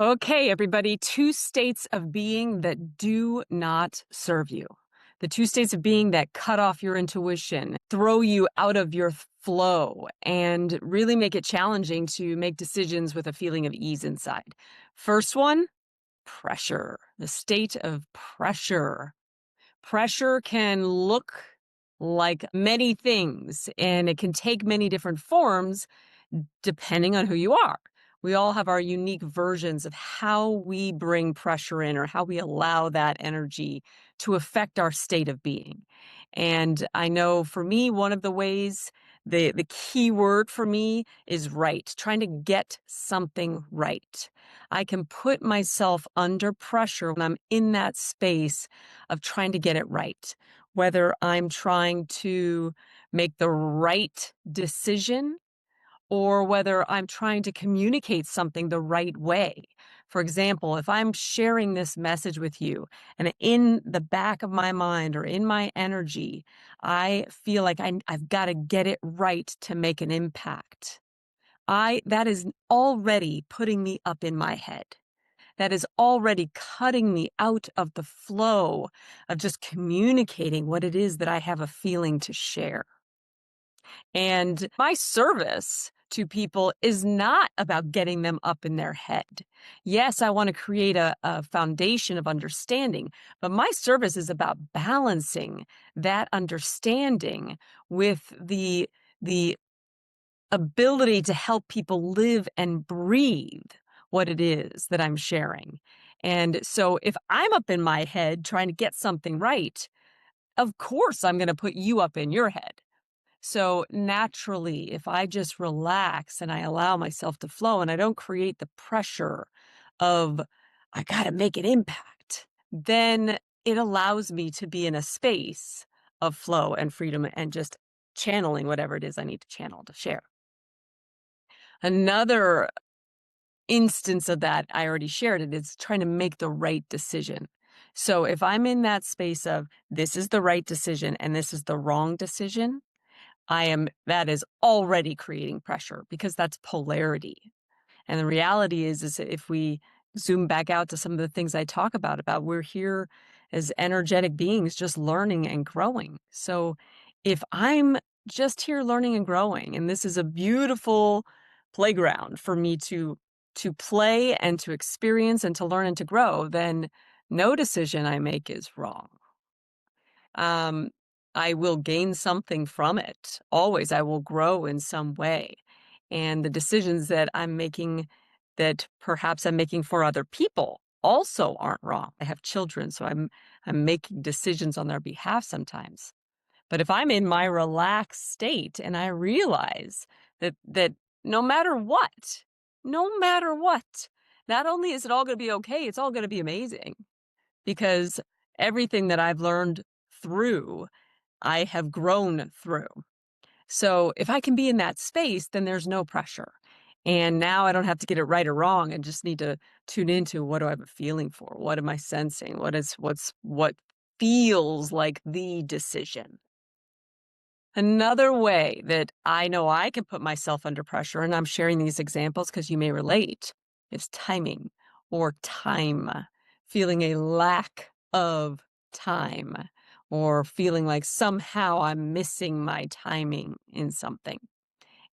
Okay, everybody, two states of being that do not serve you. The two states of being that cut off your intuition, throw you out of your flow, and really make it challenging to make decisions with a feeling of ease inside. First one, pressure, the state of pressure. Pressure can look like many things and it can take many different forms depending on who you are. We all have our unique versions of how we bring pressure in or how we allow that energy to affect our state of being. And I know for me, one of the ways, the key word for me is right, trying to get something right. I can put myself under pressure when I'm in that space of trying to get it right, whether I'm trying to make the right decision or whether I'm trying to communicate something the right way. For example, if I'm sharing this message with you and in the back of my mind or in my energy, I feel like I've got to get it right to make an impact. That is already putting me up in my head. That is already cutting me out of the flow of just communicating what it is that I have a feeling to share. And my service to people is not about getting them up in their head. Yes, I want to create a foundation of understanding, but my service is about balancing that understanding with the ability to help people live and breathe what it is that I'm sharing. And so if I'm up in my head trying to get something right, of course I'm going to put you up in your head. So naturally, if I just relax and I allow myself to flow and I don't create the pressure of, I got to make an impact, then it allows me to be in a space of flow and freedom and just channeling whatever it is I need to channel to share. Another instance of that, I already shared it, is trying to make the right decision. So if I'm in that space of this is the right decision and this is the wrong decision, that is already creating pressure because that's polarity. And the reality is if we zoom back out to some of the things I talk about we're here as energetic beings just learning and growing. So if I'm just here learning and growing, and this is a beautiful playground for me to play and to experience and to learn and to grow, then no decision I make is wrong. Um, I will gain something from it. Always, I will grow in some way. And the decisions that I'm making, that perhaps I'm making for other people, also aren't wrong. I have children, so I'm making decisions on their behalf sometimes. But if I'm in my relaxed state and I realize that no matter what, no matter what, not only is it all going to be okay, it's all going to be amazing because everything that I've learned through, I have grown through. So if I can be in that space, then there's no pressure. And now I don't have to get it right or wrong. I just need to tune into what do I have a feeling for? What am I sensing? What feels like the decision? Another way that I know I can put myself under pressure, and I'm sharing these examples because you may relate, is timing or time, feeling a lack of time or feeling like somehow I'm missing my timing in something.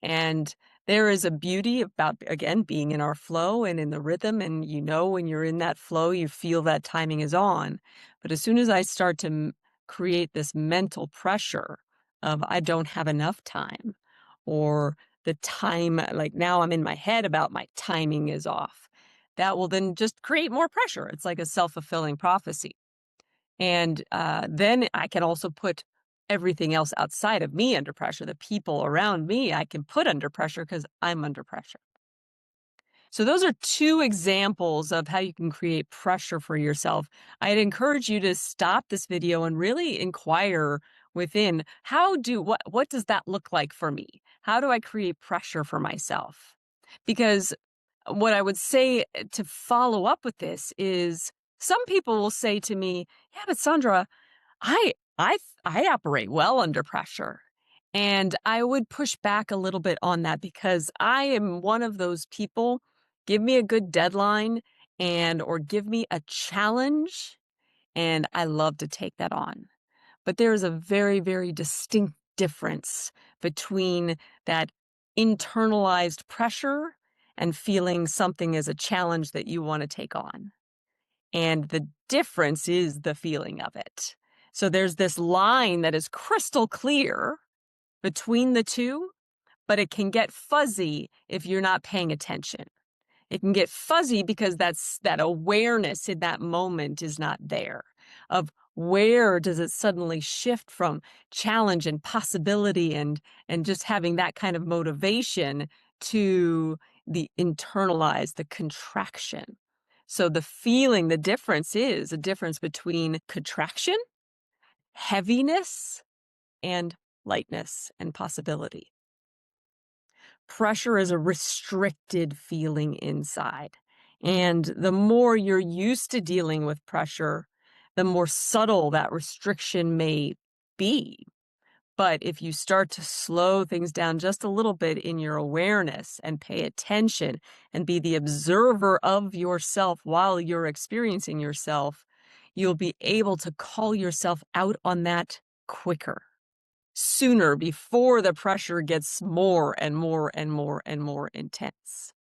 And there is a beauty about, again, being in our flow and in the rhythm. And when you're in that flow, you feel that timing is on. But as soon as I start to create this mental pressure of I don't have enough time, or the time, like now I'm in my head about my timing is off, that will then just create more pressure. It's like a self-fulfilling prophecy. And then I can also put everything else outside of me under pressure. The people around me, I can put under pressure because I'm under pressure. So those are two examples of how you can create pressure for yourself. I'd encourage you to stop this video and really inquire within what does that look like for me? How do I create pressure for myself? Because what I would say to follow up with this is some people will say to me, "Yeah, but Sondra, I operate well under pressure." And I would push back a little bit on that because I am one of those people, give me a good deadline and or give me a challenge, and I love to take that on. But there is a very, very distinct difference between that internalized pressure and feeling something as a challenge that you want to take on. And the difference is the feeling of it. So there's this line that is crystal clear between the two, but it can get fuzzy if you're not paying attention. It can get fuzzy because that awareness in that moment is not there of where does it suddenly shift from challenge and possibility and just having that kind of motivation to the internalized, the contraction. So the feeling, the difference is a difference between contraction, heaviness, and lightness and possibility. Pressure is a restricted feeling inside. And the more you're used to dealing with pressure, the more subtle that restriction may be. But if you start to slow things down just a little bit in your awareness and pay attention and be the observer of yourself while you're experiencing yourself, you'll be able to call yourself out on that quicker, sooner, before the pressure gets more and more and more and more intense.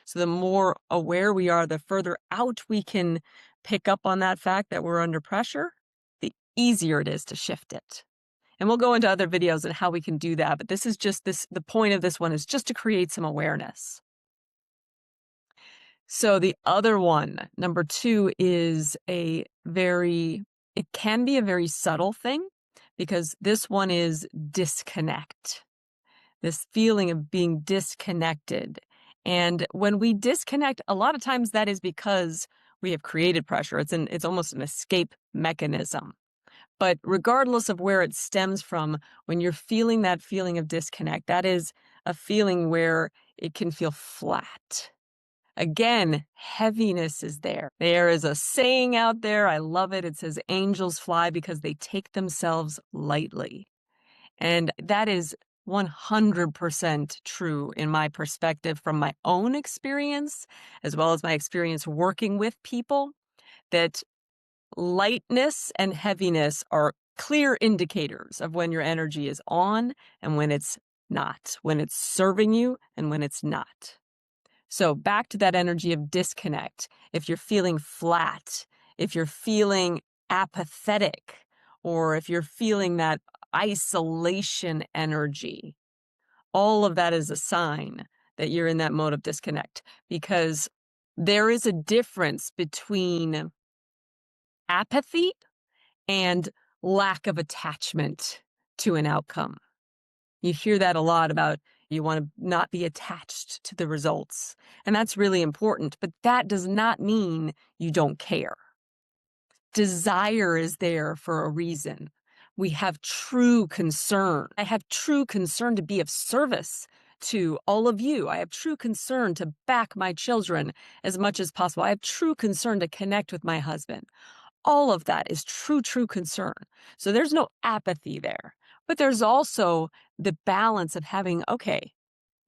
So the more aware we are, the further out we can pick up on that fact that we're under pressure, the easier it is to shift it. And we'll go into other videos on how we can do that, but this is just the point of this one is just to create some awareness. So the other one, number 2, is it can be a very subtle thing, because this one is disconnect. This feeling of being disconnected. And when we disconnect, a lot of times that is because we have created pressure. It's almost an escape mechanism. But regardless of where it stems from, when you're feeling that feeling of disconnect, that is a feeling where it can feel flat. Again, heaviness is there. There is a saying out there, I love it. It says, angels fly because they take themselves lightly. And that is 100% true in my perspective from my own experience, as well as my experience working with people, that lightness and heaviness are clear indicators of when your energy is on and when it's not, when it's serving you and when it's not. So back to that energy of disconnect. If you're feeling flat, if you're feeling apathetic, or if you're feeling that isolation energy, all of that is a sign that you're in that mode of disconnect, because there is a difference between apathy and lack of attachment to an outcome. You hear that a lot about you want to not be attached to the results. And that's really important, but that does not mean you don't care. Desire is there for a reason. We have true concern. I have true concern to be of service to all of you. I have true concern to back my children as much as possible. I have true concern to connect with my husband. All of that is true concern. So there's no apathy there. But there's also the balance of having, okay,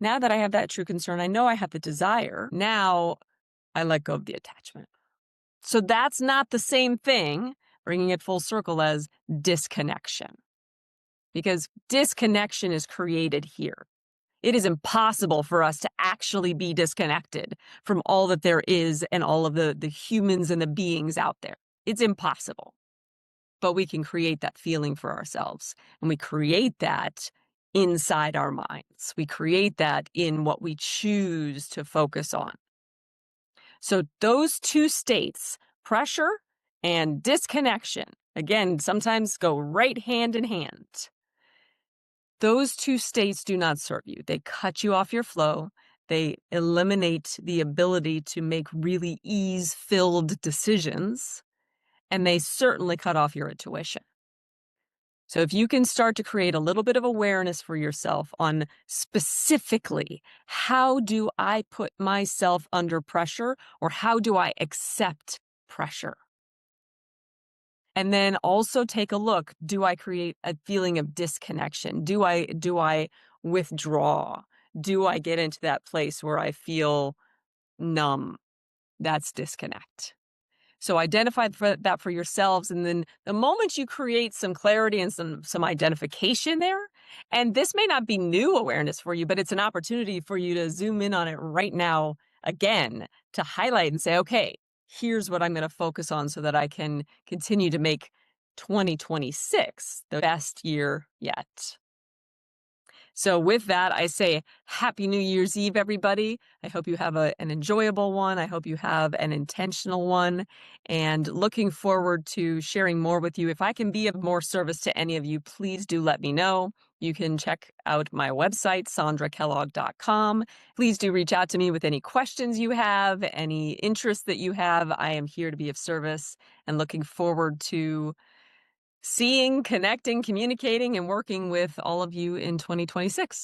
now that I have that true concern, I know I have the desire. Now I let go of the attachment. So that's not the same thing, bringing it full circle, as disconnection. Because disconnection is created here. It is impossible for us to actually be disconnected from all that there is and all of the humans and the beings out there. It's impossible. But we can create that feeling for ourselves. And we create that inside our minds. We create that in what we choose to focus on. So those two states, pressure and disconnection, again, sometimes go right hand in hand. Those two states do not serve you. They cut you off your flow. They eliminate the ability to make really ease-filled decisions. And they certainly cut off your intuition. So if you can start to create a little bit of awareness for yourself on specifically, how do I put myself under pressure, or how do I accept pressure? And then also take a look, do I create a feeling of disconnection? Do I withdraw? Do I get into that place where I feel numb, That's disconnect. So identify that for yourselves, and then the moment you create some clarity and some identification there, and this may not be new awareness for you, but it's an opportunity for you to zoom in on it right now again to highlight and say, okay, here's what I'm going to focus on so that I can continue to make 2026 the best year yet. So, with that, I say Happy New Year's Eve, everybody. I hope you have an enjoyable one. I hope you have an intentional one. And looking forward to sharing more with you. If I can be of more service to any of you, please do let me know. You can check out my website, sondrakellogg.com. Please do reach out to me with any questions you have, any interest that you have. I am here to be of service and looking forward to seeing, connecting, communicating, and working with all of you in 2026.